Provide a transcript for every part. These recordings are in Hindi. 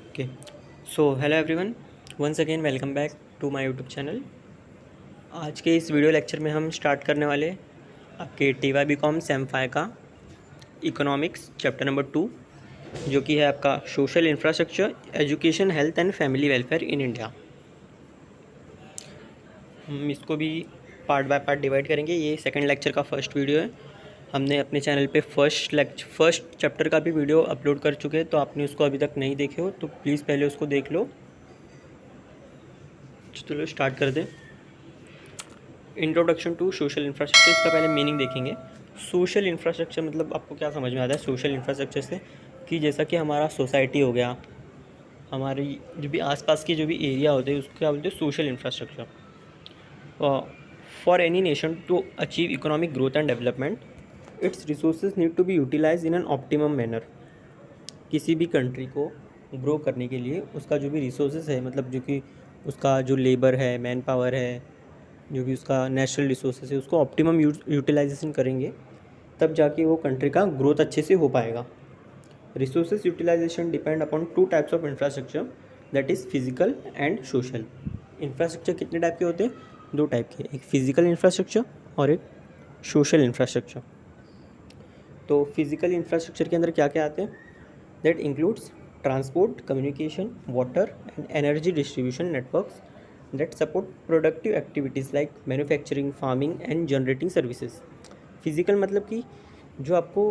Okay so hello everyone, once again welcome back to my YouTube channel. आज के इस वीडियो लेक्चर में हम स्टार्ट करने वाले आपके T Y B com sem 5 का इकोनॉमिक्स चैप्टर नंबर 2, जो कि है आपका social infrastructure, education, health and family welfare in India. हम इसको भी पार्ट बाय पार्ट डिवाइड करेंगे। ये सेकंड लेक्चर का फर्स्ट वीडियो है। हमने अपने चैनल पे फर्स्ट चैप्टर का भी वीडियो अपलोड कर चुके हैं, तो आपने उसको अभी तक नहीं देखे हो तो प्लीज़ पहले उसको देख लो। चलो स्टार्ट कर दें। इंट्रोडक्शन टू सोशल इंफ्रास्ट्रक्चर, इसका पहले मीनिंग देखेंगे। सोशल इंफ्रास्ट्रक्चर मतलब आपको क्या समझ में आता है सोशल इंफ्रास्ट्रक्चर से, कि जैसा कि हमारा सोसाइटी हो गया, हमारी जो भी आसपास के जो भी एरिया होते हैं उसको क्या बोलते हैं, social infrastructure. For any nation to achieve economic growth and development, its resources need to be utilize in an optimum manner. किसी भी कंट्री को ग्रो करने के लिए उसका जो भी रिसोर्सेज है, मतलब जो कि उसका जो लेबर है, मैन पावर है, जो भी उसका नेचुरल रिसोर्सेज है, उसको ऑप्टिमम यूटिलाइजेशन करेंगे तब जाके वो कंट्री का ग्रोथ अच्छे से हो पाएगा। Resources utilization depend upon two types of infrastructure, that is physical and social. Infrastructure कितने टाइप के होते हैं? दो टाइप के, एक फिजिकल इंफ्रास्ट्रक्चर और एक सोशल इंफ्रास्ट्रक्चर। तो फिजिकल इंफ्रास्ट्रक्चर के अंदर क्या क्या आते हैं? That includes transport, communication, water and energy distribution networks that support productive activities like manufacturing, farming and generating services। Physical मतलब कि जो आपको,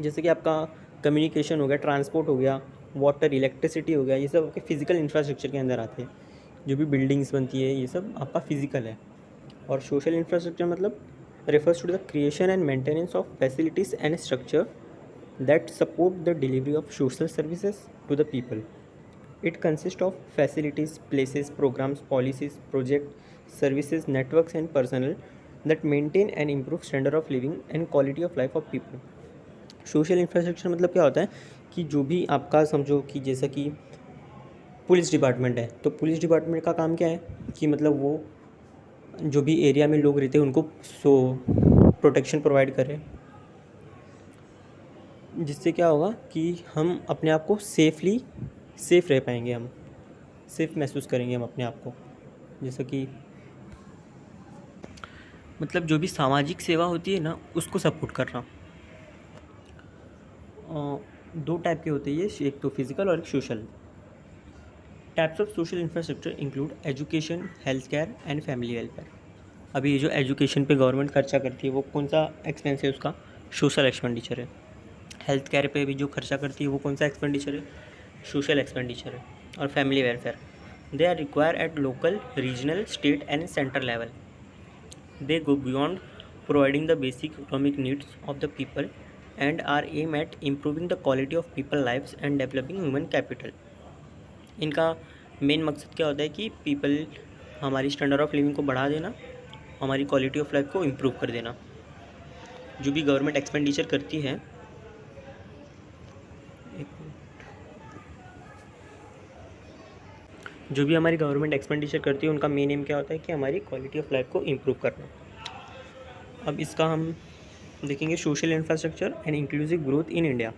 जैसे कि आपका कम्युनिकेशन हो गया, ट्रांसपोर्ट हो गया, वाटर, इलेक्ट्रिसिटी हो गया, ये सब आपके फिज़िकल इंफ्रास्ट्रक्चर के अंदर आते हैं। जो भी बिल्डिंग्स बनती है ये सब आपका फिज़िकल है। और सोशल इंफ्रास्ट्रक्चर मतलब refers to the creation and maintenance of facilities and structure that support the delivery of social services to the people। It consists of facilities, places, programs, policies, projects, services, networks and personnel that maintain and improve standard of living and quality of life of people। Social infrastructure मतलब क्या होता है कि जो भी आपका समझो कि जैसा कि पुलिस डिपार्टमेंट है, तो पुलिस डिपार्टमेंट का काम क्या है कि मतलब वो जो भी एरिया में लोग रहते हैं उनको प्रोटेक्शन प्रोवाइड करें, जिससे क्या होगा कि हम अपने आप को सेफ़ रह पाएंगे, हम सेफ़ महसूस करेंगे हम अपने आप को। जैसा कि मतलब जो भी सामाजिक सेवा होती है ना, उसको सपोर्ट करना। दो टाइप के होते हैं ये, एक तो फिज़िकल और एक social. Types of social infrastructure include education, health care and family welfare. अभी ये जो एजुकेशन पे गवर्नमेंट खर्चा करती है वो कौन सा एक्सपेंस है? उसका सोशल एक्सपेंडिचर है। हेल्थ केयर पे भी जो खर्चा करती है वो कौन सा एक्सपेंडिचर है? सोशल एक्सपेंडिचर है। और family welfare, they are require at local, regional, state and central level. They go beyond providing the basic economic needs of the people and are aim at improving the quality of people lifes and developing human capital. इनका मेन मकसद क्या होता है कि पीपल, हमारी स्टैंडर्ड ऑफ लिविंग को बढ़ा देना, हमारी क्वालिटी ऑफ लाइफ को इम्प्रूव कर देना। जो भी गवर्नमेंट एक्सपेंडिचर करती है, जो भी हमारी गवर्नमेंट एक्सपेंडिचर करती है उनका मेन एम क्या होता है कि हमारी क्वालिटी ऑफ लाइफ को इम्प्रूव करना। अब इसका हम देखेंगे social infrastructure and inclusive growth in India.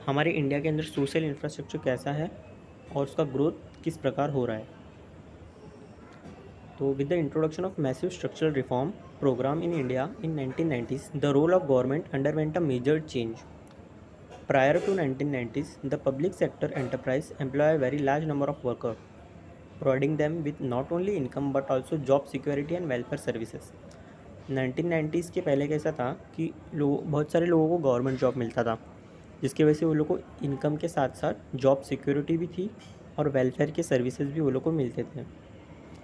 हमारे इंडिया के अंदर सोशल इंफ्रास्ट्रक्चर कैसा है और उसका ग्रोथ किस प्रकार हो रहा है। तो with the introduction of massive structural reform program in India in 1990s, the role of government underwent a major change. Prior to 1990s, the public sector enterprise employ a very large number of workers, providing them with not only income but also job security and welfare services। 1990s के पहले कैसा था कि बहुत सारे लोगों को गवर्नमेंट जॉब मिलता था, जिसकी वजह से वो लोग को इनकम के साथ साथ जॉब सिक्योरिटी भी थी और वेलफेयर के सर्विसेज भी वो लोग को मिलते थे।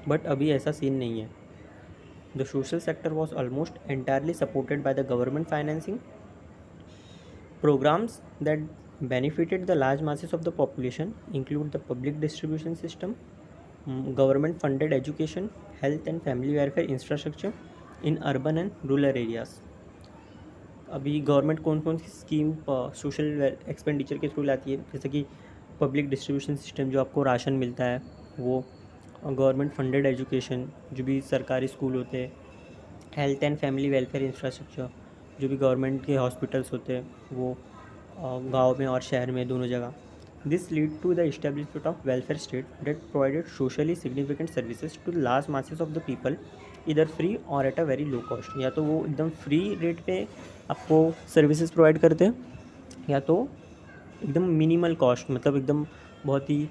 बट अभी ऐसा सीन नहीं है। The social sector was almost entirely supported by the government financing programs that benefited the large masses of the population include the public distribution system, government funded education, health and family welfare infrastructure in urban and rural areas। अभी गवर्नमेंट कौन कौन सी स्कीम सोशल एक्सपेंडिचर के थ्रू लाती है? जैसे कि पब्लिक डिस्ट्रीब्यूशन सिस्टम, जो आपको राशन मिलता है वो, गवर्नमेंट फंडेड एजुकेशन, जो भी सरकारी स्कूल होते हैं, health and family welfare infrastructure, जो भी गवर्नमेंट के हॉस्पिटल्स होते हैं वो गांव में और शहर में दोनों जगह, This led to the establishment of welfare state that provided socially significant services to large masses of the people, either free or at a very low cost. या तो वो एकदम फ्री रेट पे आपको सर्विसेज प्रोवाइड करते हैं, या तो एकदम मिनिमल कॉस्ट, मतलब एकदम बहुत ही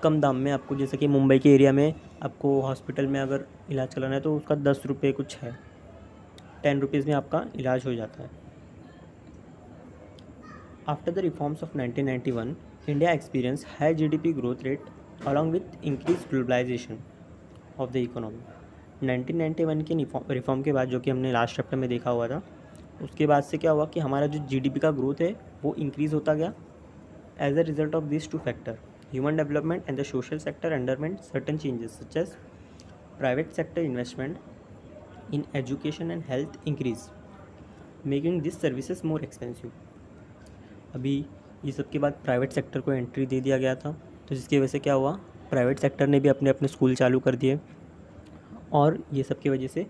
कम दाम में आपको, जैसे कि मुंबई के एरिया में आपको हॉस्पिटल में अगर इलाज कराना है तो उसका 10 रुपये कुछ है, 10 रुपीज़ में आपका इलाज हो जाता है. After the reforms of 1991, India experienced high GDP growth rate along with increased globalization of the economy. 1991 के रिफॉर्म के बाद, जो कि हमने लास्ट चैप्टर में देखा हुआ था, उसके बाद से क्या हुआ कि हमारा जो GDP का ग्रोथ है वो इंक्रीज़ होता गया. As a result of this two factor, human development and the social sector underwent certain changes such as private sector investment in education and health increase, making this services more expensive. अभी ये सब के बाद प्राइवेट सेक्टर को एंट्री दे दिया गया था, तो जिसकी वजह से क्या हुआ, प्राइवेट सेक्टर ने भी अपने अपने स्कूल चालू कर दिए, और ये सब की वजह से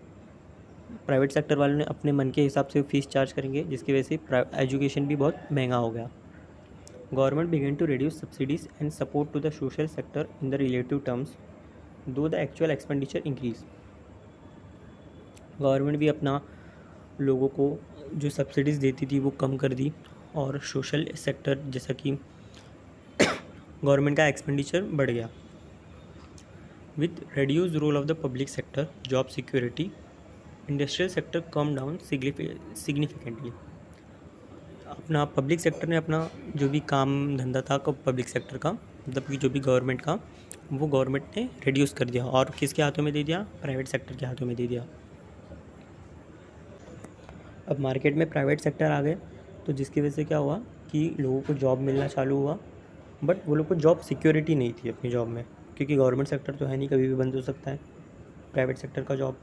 प्राइवेट सेक्टर वालों ने अपने मन के हिसाब से फ़ीस चार्ज करेंगे, जिसकी वजह से एजुकेशन भी बहुत महंगा हो गया. Government began to reduce subsidies and support to the social sector in the relative terms, though the actual expenditure increase. Government भी अपना लोगों को जो सब्सिडीज़ देती थी वो कम कर दी, और सोशल सेक्टर जैसा कि गवर्नमेंट का एक्सपेंडिचर बढ़ गया. With reduce role of the public sector, job security, industrial sector come down significantly. अपना पब्लिक सेक्टर ने अपना जो भी काम धंधा था पब्लिक सेक्टर का, मतलब कि जो भी गवर्नमेंट का, वो गवर्नमेंट ने रिड्यूस कर दिया, और किसके हाथों में दे दिया, प्राइवेट सेक्टर के हाथों में दे दिया. अब मार्केट में प्राइवेट सेक्टर आ गए, तो जिसकी वजह से क्या हुआ कि लोगों को जॉब मिलना चालू हुआ, बट वो लोग को जॉब सिक्योरिटी नहीं थी अपनी जॉब में, क्योंकि गवर्नमेंट सेक्टर तो है नहीं, कभी भी बंद हो सकता है प्राइवेट सेक्टर का job.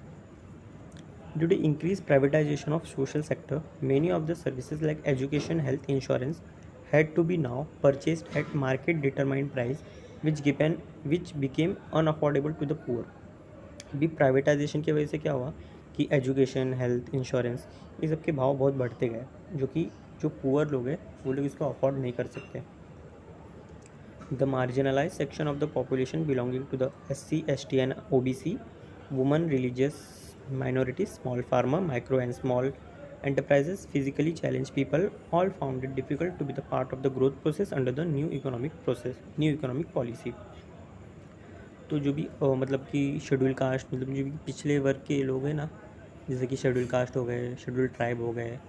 Due to increase privatization of social sector, many of the services like education, health, insurance had to be now purchased at market determined price which became unaffordable to the poor. अभी प्राइवेटाइजेशन की वजह से क्या हुआ कि एजुकेशन, हेल्थ, इंश्योरेंस, ये सब के भाव बहुत बढ़ते गए, जो पुअर लोग हैं वो लोग इसको अफोर्ड नहीं कर सकते. The marginalize section of the population belonging to the SC, ST and OBC, women, religious minorities, small farmer, micro and small enterprises, physically challenge people, all found it difficult to be the part of the growth process under the new economic policy. तो जो भी मतलब कि शेड्यूल कास्ट, मतलब जो भी पिछले वर्ग के लोग हैं ना, जैसे कि शेड्यूल कास्ट हो गए, शेड्यूल ट्राइब हो गए,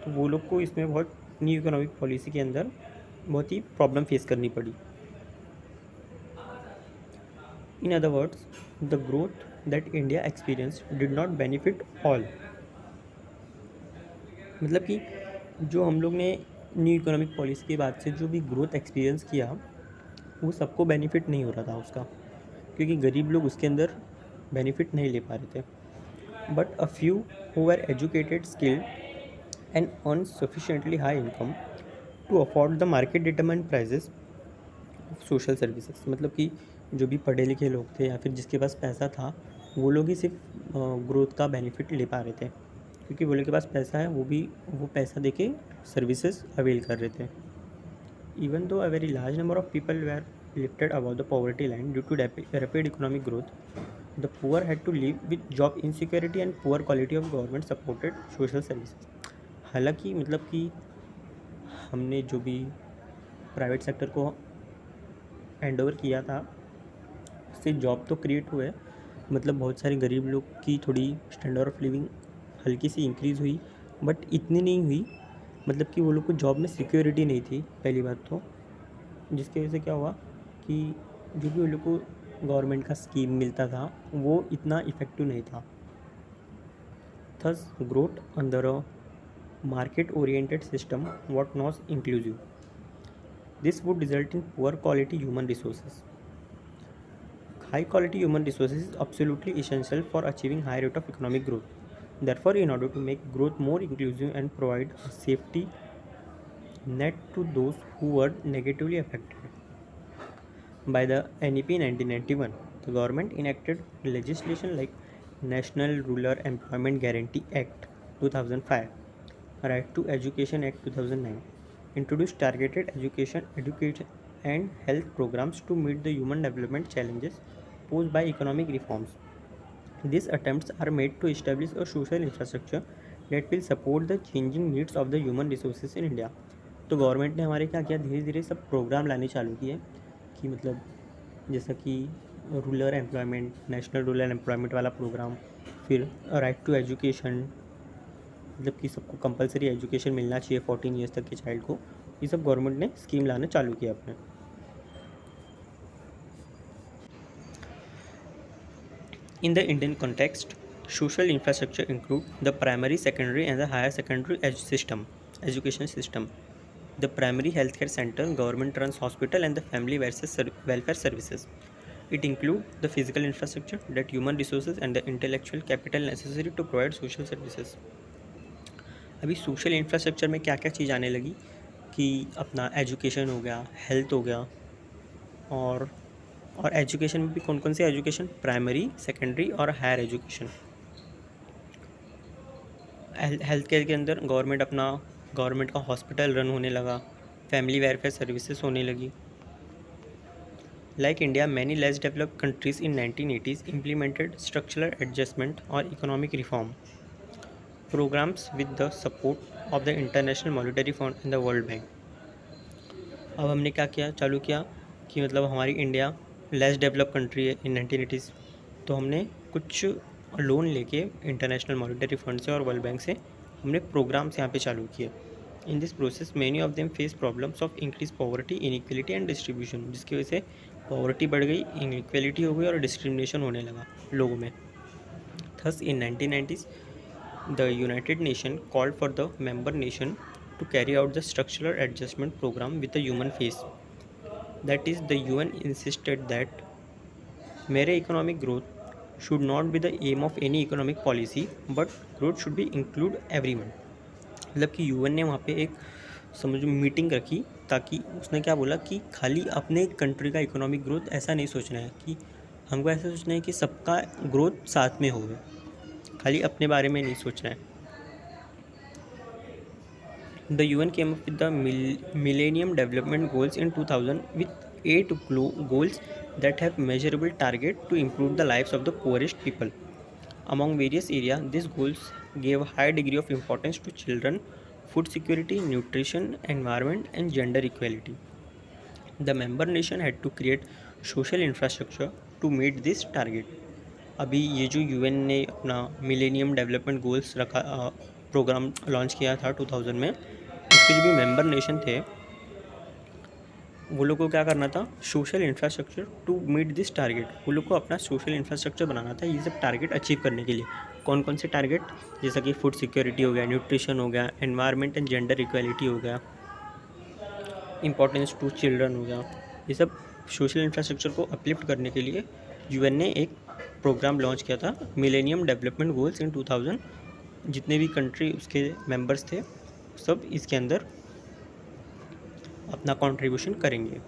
तो वो लोग को इसमें बहुत न्यू इकोनॉमिक पॉलिसी के अंदर बहुत ही प्रॉब्लम फेस करनी पड़ी. In other words, the growth that India experienced did not benefit all. मतलब कि जो हम लोग ने न्यू इकोनॉमिक पॉलिसी के बाद से जो भी ग्रोथ एक्सपीरियंस किया, वो सबको बेनिफिट नहीं हो रहा था उसका, क्योंकि गरीब लोग उसके अंदर बेनिफिट नहीं ले पा रहे थे. But a few who were educated, skilled and earn sufficiently high income to afford the market determined prices of social services. मतलब कि जो भी पढ़े लिखे लोग थे या फिर जिसके पास पैसा था, वो लोग ही सिर्फ ग्रोथ का बेनिफिट ले पा रहे थे, क्योंकि वो लोग के पास पैसा है, वो पैसा देके सर्विसेज अवेल कर रहे थे. Even though a very large number of people were lifted above the poverty line due to rapid economic growth, the poor had to live with job insecurity and poor quality of government supported social services. हालांकि मतलब कि हमने जो भी प्राइवेट सेक्टर को हैंड ओवर किया था, उससे जॉब तो क्रिएट हुए, मतलब बहुत सारे गरीब लोग की थोड़ी स्टैंडर्ड ऑफ लिविंग हल्की सी इंक्रीज़ हुई, बट इतनी नहीं हुई, मतलब कि वो लोग को जॉब में सिक्योरिटी नहीं थी पहली बात तो, जिसकी वजह से क्या हुआ कि जो भी वो लोग को गवर्नमेंट का स्कीम मिलता था वो इतना इफ़ेक्टिव नहीं था. Thus growth under a market-oriented system what not inclusive. This would result in poor quality human resources. High quality human resources is absolutely essential for achieving high rate of economic growth. Therefore, in order to make growth more inclusive and provide a safety net to those who were negatively affected by the NEP 1991, the government enacted legislation like National Rural Employment Guarantee Act 2005, Right to Education Act 2009, introduce targeted education and health programs to meet the human development challenges posed by economic reforms. These attempts are made to establish a social infrastructure that will support the changing needs of the human resources in India. तो गवर्नमेंट ने हमारे क्या किया, धीरे धीरे सब प्रोग्राम लाने चालू किए कि मतलब जैसा कि rural employment, national rural employment वाला प्रोग्राम, फिर राइट टू एजुकेशन, मतलब कि सबको कंपलसरी एजुकेशन मिलना चाहिए 14 ईयर्स तक के चाइल्ड को, ये सब गवर्नमेंट ने स्कीम लाना चालू किया अपने। In the Indian context, social infrastructure include the primary, secondary, and the higher secondary education system, the primary healthcare center, government-run hospital, and the family welfare services. It includes the physical infrastructure, that human resources, and the intellectual capital necessary to provide social services. अभी सोशल इंफ्रास्ट्रक्चर में क्या क्या चीज़ आने लगी कि अपना एजुकेशन हो गया, हेल्थ हो गया, और एजुकेशन में भी कौन कौन से एजुकेशन, प्राइमरी, सेकेंडरी और हायर एजुकेशन। हेल्थ केयर के अंदर गवर्नमेंट का हॉस्पिटल रन होने लगा, फैमिली वेलफेयर सर्विसेज होने लगी। Like India, many less developed countries in 1980s implemented structural adjustment और economic reform programmes with the support of the International Monetary Fund and the World Bank. अब हमने क्या किया, चालू किया कि मतलब हमारी इंडिया लेस डेवलप कंट्री है इन 1980s, तो हमने कुछ लोन लेके इंटरनेशनल मॉनिटरी फंड से और वर्ल्ड बैंक से हमने प्रोग्राम्स यहाँ पे चालू किए। In this process many of them face problems of increase poverty, inequality and distribution, जिसकी वजह से पॉवर्टी बढ़ गई, इनइक्वलिटी हो गई और डिस्क्रिमिनेशन होने लगा लोगों में। Thus in 1990s the United nation called for the member nation to carry out the structural adjustment program with a human face. That is, the UN insisted that mere economic growth should not be the aim of any economic policy, but growth should be include everyone. मतलब कि UN ने वहाँ पे एक समझो मीटिंग रखी, ताकि उसने क्या बोला कि खाली अपने कंट्री का इकोनॉमिक ग्रोथ ऐसा नहीं सोचना है कि हमको ऐसा सोचना है कि सबका ग्रोथ साथ में हो, खाली अपने बारे में नहीं सोचना है। The UN came up with the Millennium Development Goals in 2000 with 8 goals that have measurable target to improve the lives of the poorest people. Among various areas, these goals gave high degree of importance to children, food security, nutrition, environment, and gender equality. The member nation had to create social infrastructure to meet this target. अभी ये जो UN ने अपना मिलेनियम डेवलपमेंट गोल्स रखा, प्रोग्राम लॉन्च किया था 2000 में, उसके जो भी मेंबर नेशन थे वो लोग को क्या करना था, social infrastructure to meet this target. वो लोग को अपना सोशल इंफ्रास्ट्रक्चर बनाना था ये सब टारगेट अचीव करने के लिए। कौन कौन से टारगेट, जैसा कि फूड सिक्योरिटी हो गया, न्यूट्रिशन हो गया, एनवायरनमेंट एंड जेंडर इक्वालिटी हो गया, इंपॉर्टेंस टू चिल्ड्रन हो गया। ये सब सोशल इंफ्रास्ट्रक्चर को अपलिफ्ट करने के लिए UN ने एक प्रोग्राम लॉन्च किया था, मिलेनियम डेवलपमेंट गोल्स इन 2000। जितने भी कंट्री उसके मेंबर्स थे सब इसके अंदर अपना कंट्रीब्यूशन करेंगे।